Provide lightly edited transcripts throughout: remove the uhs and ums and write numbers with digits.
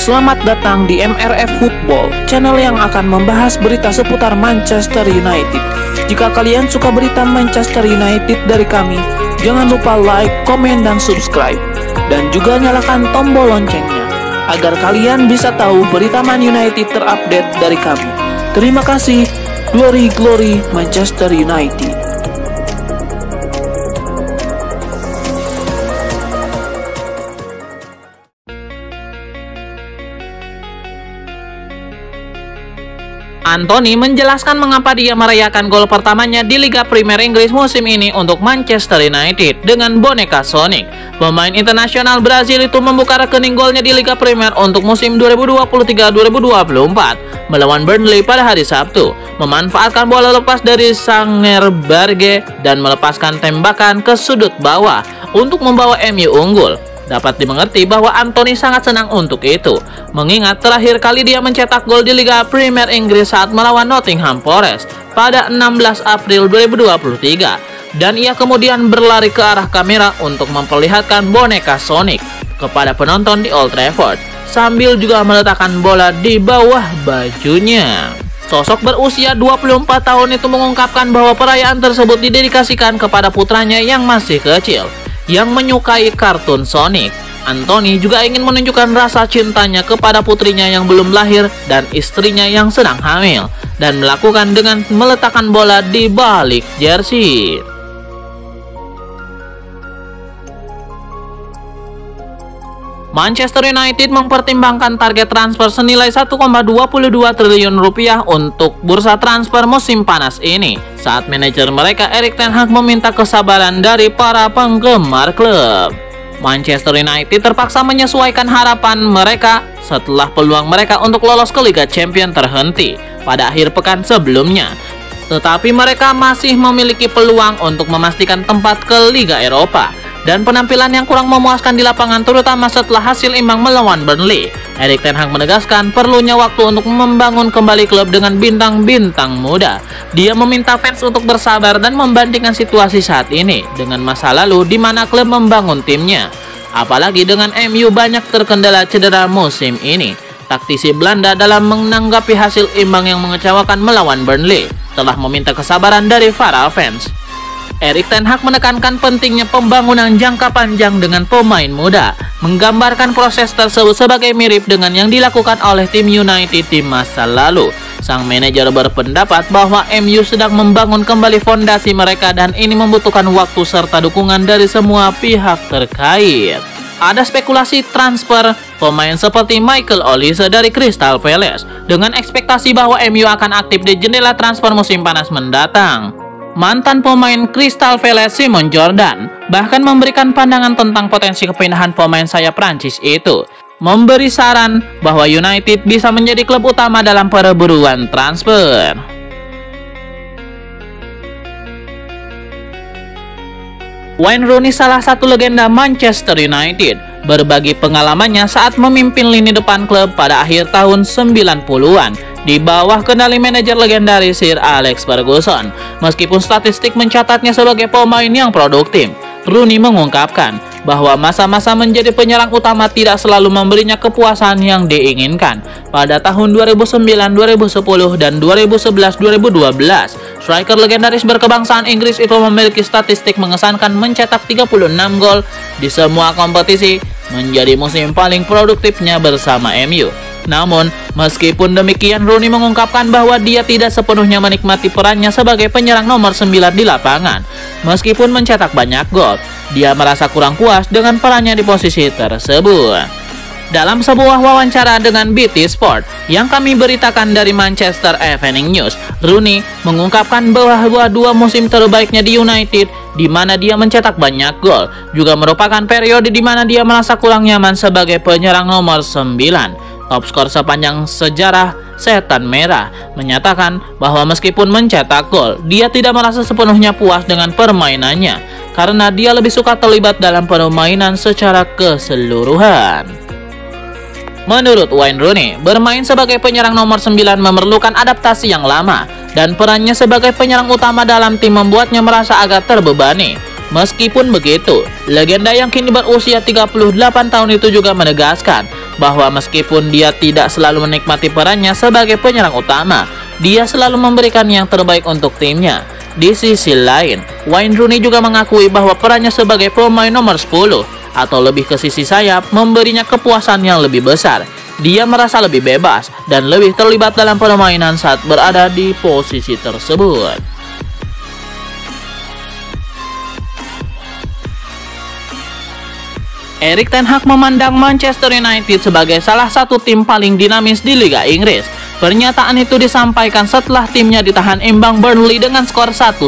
Selamat datang di MRF Football, channel yang akan membahas berita seputar Manchester United. Jika kalian suka berita Manchester United dari kami, jangan lupa like, komen, dan subscribe. Dan juga nyalakan tombol loncengnya, agar kalian bisa tahu berita Man United terupdate dari kami. Terima kasih. Glory, glory Manchester United. Anthony menjelaskan mengapa dia merayakan gol pertamanya di Liga Premier Inggris musim ini untuk Manchester United dengan boneka Sonic. Pemain internasional Brazil itu membuka rekening golnya di Liga Premier untuk musim 2023-2024 melawan Burnley pada hari Sabtu, memanfaatkan bola lepas dari Sangerberge dan melepaskan tembakan ke sudut bawah untuk membawa MU unggul. Dapat dimengerti bahwa Anthony sangat senang untuk itu, mengingat terakhir kali dia mencetak gol di Liga Premier Inggris saat melawan Nottingham Forest pada 16 April 2023, dan ia kemudian berlari ke arah kamera untuk memperlihatkan boneka Sonic kepada penonton di Old Trafford, sambil juga meletakkan bola di bawah bajunya. Sosok berusia 24 tahun itu mengungkapkan bahwa perayaan tersebut didedikasikan kepada putranya yang masih kecil, yang menyukai kartun Sonic. Anthony juga ingin menunjukkan rasa cintanya kepada putrinya yang belum lahir dan istrinya yang sedang hamil, dan melakukan dengan meletakkan bola di balik jersey. Manchester United mempertimbangkan target transfer senilai 1,22 triliun rupiah untuk bursa transfer musim panas ini, saat manajer mereka Erik ten Hag meminta kesabaran dari para penggemar klub. Manchester United terpaksa menyesuaikan harapan mereka setelah peluang mereka untuk lolos ke Liga Champions terhenti pada akhir pekan sebelumnya. Tetapi mereka masih memiliki peluang untuk memastikan tempat ke Liga Eropa. Dan penampilan yang kurang memuaskan di lapangan, terutama setelah hasil imbang melawan Burnley. Erik ten Hag menegaskan perlunya waktu untuk membangun kembali klub dengan bintang-bintang muda. Dia meminta fans untuk bersabar dan membandingkan situasi saat ini dengan masa lalu di mana klub membangun timnya. Apalagi dengan MU banyak terkendala cedera musim ini. Taktisi Belanda dalam menanggapi hasil imbang yang mengecewakan melawan Burnley telah meminta kesabaran dari para fans. Erik ten Hag menekankan pentingnya pembangunan jangka panjang dengan pemain muda, menggambarkan proses tersebut sebagai mirip dengan yang dilakukan oleh tim United di masa lalu. Sang manajer berpendapat bahwa MU sedang membangun kembali fondasi mereka dan ini membutuhkan waktu serta dukungan dari semua pihak terkait. Ada spekulasi transfer pemain seperti Michael Olise dari Crystal Palace dengan ekspektasi bahwa MU akan aktif di jendela transfer musim panas mendatang. Mantan pemain Crystal Palace Simon Jordan bahkan memberikan pandangan tentang potensi kepindahan pemain sayap Prancis itu, memberi saran bahwa United bisa menjadi klub utama dalam perburuan transfer. Wayne Rooney, salah satu legenda Manchester United, berbagi pengalamannya saat memimpin lini depan klub pada akhir tahun 90-an di bawah kendali manajer legendaris Sir Alex Ferguson. Meskipun statistik mencatatnya sebagai pemain yang produktif, Rooney mengungkapkan bahwa masa-masa menjadi penyerang utama tidak selalu memberinya kepuasan yang diinginkan. Pada tahun 2009, 2010, dan 2011-2012, striker legendaris berkebangsaan Inggris itu memiliki statistik mengesankan, mencetak 36 gol di semua kompetisi, menjadi musim paling produktifnya bersama MU. Namun, meskipun demikian, Rooney mengungkapkan bahwa dia tidak sepenuhnya menikmati perannya sebagai penyerang nomor 9 di lapangan. Meskipun mencetak banyak gol, dia merasa kurang puas dengan perannya di posisi tersebut. Dalam sebuah wawancara dengan BT Sport yang kami beritakan dari Manchester Evening News, Rooney mengungkapkan bahwa dua musim terbaiknya di United, di mana dia mencetak banyak gol, juga merupakan periode di mana dia merasa kurang nyaman sebagai penyerang nomor 9. Top skor sepanjang sejarah Setan Merah menyatakan bahwa meskipun mencetak gol, dia tidak merasa sepenuhnya puas dengan permainannya karena dia lebih suka terlibat dalam permainan secara keseluruhan. Menurut Wayne Rooney, bermain sebagai penyerang nomor 9 memerlukan adaptasi yang lama dan perannya sebagai penyerang utama dalam tim membuatnya merasa agak terbebani. Meskipun begitu, legenda yang kini berusia 38 tahun itu juga menegaskan bahwa meskipun dia tidak selalu menikmati perannya sebagai penyerang utama, dia selalu memberikan yang terbaik untuk timnya. Di sisi lain, Wayne Rooney juga mengakui bahwa perannya sebagai pemain nomor 10 atau lebih ke sisi sayap memberinya kepuasan yang lebih besar. Dia merasa lebih bebas dan lebih terlibat dalam permainan saat berada di posisi tersebut. Erik ten Hag memandang Manchester United sebagai salah satu tim paling dinamis di Liga Inggris. Pernyataan itu disampaikan setelah timnya ditahan imbang Burnley dengan skor 1-1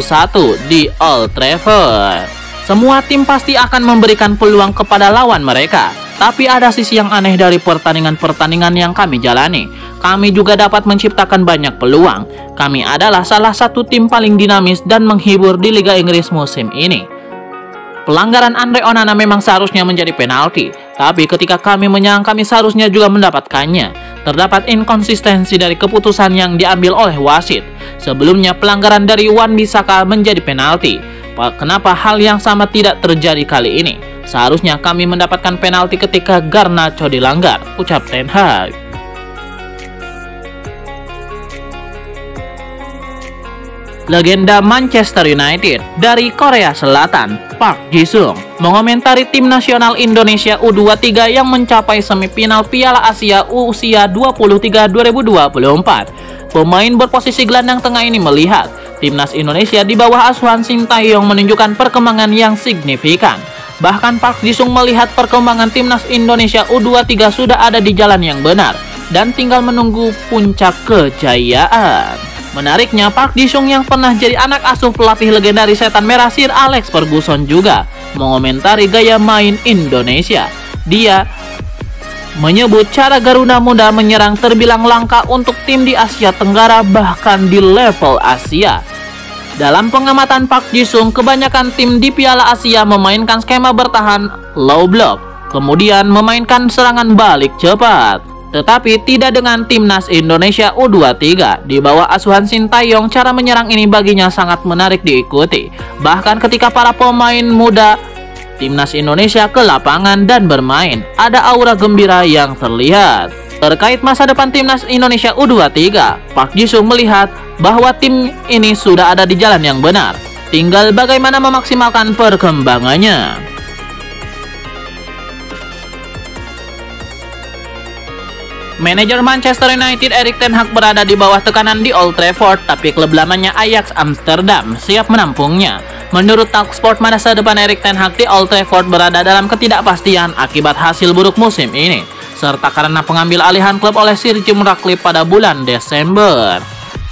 di Old Trafford. Semua tim pasti akan memberikan peluang kepada lawan mereka, tapi ada sisi yang aneh dari pertandingan-pertandingan yang kami jalani. Kami juga dapat menciptakan banyak peluang. Kami adalah salah satu tim paling dinamis dan menghibur di Liga Inggris musim ini. Pelanggaran Andre Onana memang seharusnya menjadi penalti, tapi ketika kami menyerang kami seharusnya juga mendapatkannya. Terdapat inkonsistensi dari keputusan yang diambil oleh wasit. Sebelumnya pelanggaran dari Wan-Bissaka menjadi penalti. Kenapa hal yang sama tidak terjadi kali ini? Seharusnya kami mendapatkan penalti ketika Garnacho dilanggar, ucap Ten Hag. Legenda Manchester United dari Korea Selatan, Park Ji-sung, mengomentari tim nasional Indonesia U23 yang mencapai semifinal Piala Asia usia 23 2024. Pemain berposisi gelandang tengah ini melihat timnas Indonesia di bawah asuhan Shin Tae-yong menunjukkan perkembangan yang signifikan. Bahkan Park Ji-sung melihat perkembangan timnas Indonesia U23 sudah ada di jalan yang benar dan tinggal menunggu puncak kejayaan. Menariknya, Park Ji-sung yang pernah jadi anak asuh pelatih legendaris Setan Merah Sir Alex Ferguson juga mengomentari gaya main Indonesia. Dia menyebut cara Garuda Muda menyerang terbilang langka untuk tim di Asia Tenggara bahkan di level Asia. Dalam pengamatan Park Ji-sung, kebanyakan tim di Piala Asia memainkan skema bertahan low block, kemudian memainkan serangan balik cepat. Tetapi tidak dengan timnas Indonesia U23. Di bawah asuhan Shin Tae-yong, cara menyerang ini baginya sangat menarik diikuti. Bahkan ketika para pemain muda timnas Indonesia ke lapangan dan bermain, ada aura gembira yang terlihat. Terkait masa depan timnas Indonesia U23, Park Ji-sung melihat bahwa tim ini sudah ada di jalan yang benar. Tinggal bagaimana memaksimalkan perkembangannya. Manajer Manchester United Erik ten Hag berada di bawah tekanan di Old Trafford, tapi klub lamanya Ajax Amsterdam siap menampungnya. Menurut Talksport, masa depan Erik ten Hag di Old Trafford berada dalam ketidakpastian akibat hasil buruk musim ini, serta karena pengambil alihan klub oleh Sir Jim Ratcliffe pada bulan Desember.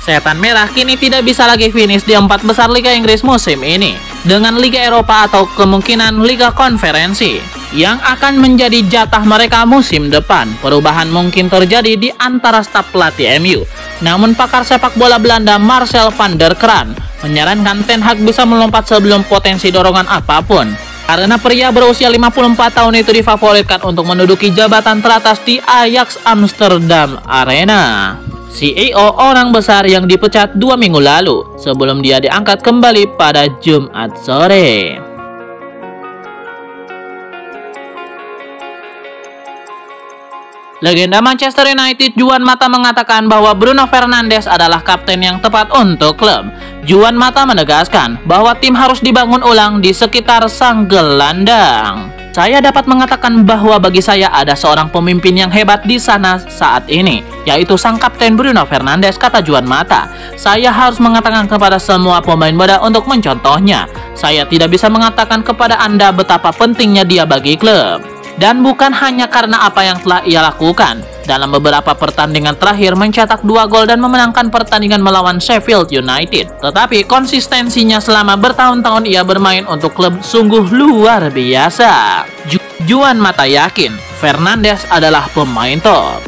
Setan Merah kini tidak bisa lagi finish di 4 besar Liga Inggris musim ini, dengan Liga Eropa atau kemungkinan Liga Konferensi yang akan menjadi jatah mereka musim depan. Perubahan mungkin terjadi di antara staf pelatih MU. Namun pakar sepak bola Belanda Marcel van der Kraan menyarankan Ten Hag bisa melompat sebelum potensi dorongan apapun, karena pria berusia 54 tahun itu difavoritkan untuk menduduki jabatan teratas di Ajax Amsterdam Arena. CEO orang besar yang dipecat 2 minggu lalu sebelum dia diangkat kembali pada Jumat sore. Legenda Manchester United Juan Mata mengatakan bahwa Bruno Fernandes adalah kapten yang tepat untuk klub. Juan Mata menegaskan bahwa tim harus dibangun ulang di sekitar sang gelandang. Saya dapat mengatakan bahwa bagi saya ada seorang pemimpin yang hebat di sana saat ini, yaitu sang kapten Bruno Fernandes, kata Juan Mata. Saya harus mengatakan kepada semua pemain muda untuk mencontohnya. Saya tidak bisa mengatakan kepada Anda betapa pentingnya dia bagi klub. Dan bukan hanya karena apa yang telah ia lakukan. Dalam beberapa pertandingan terakhir mencetak 2 gol dan memenangkan pertandingan melawan Sheffield United. Tetapi konsistensinya selama bertahun-tahun ia bermain untuk klub sungguh luar biasa. Juan Mata yakin Fernandes adalah pemain top.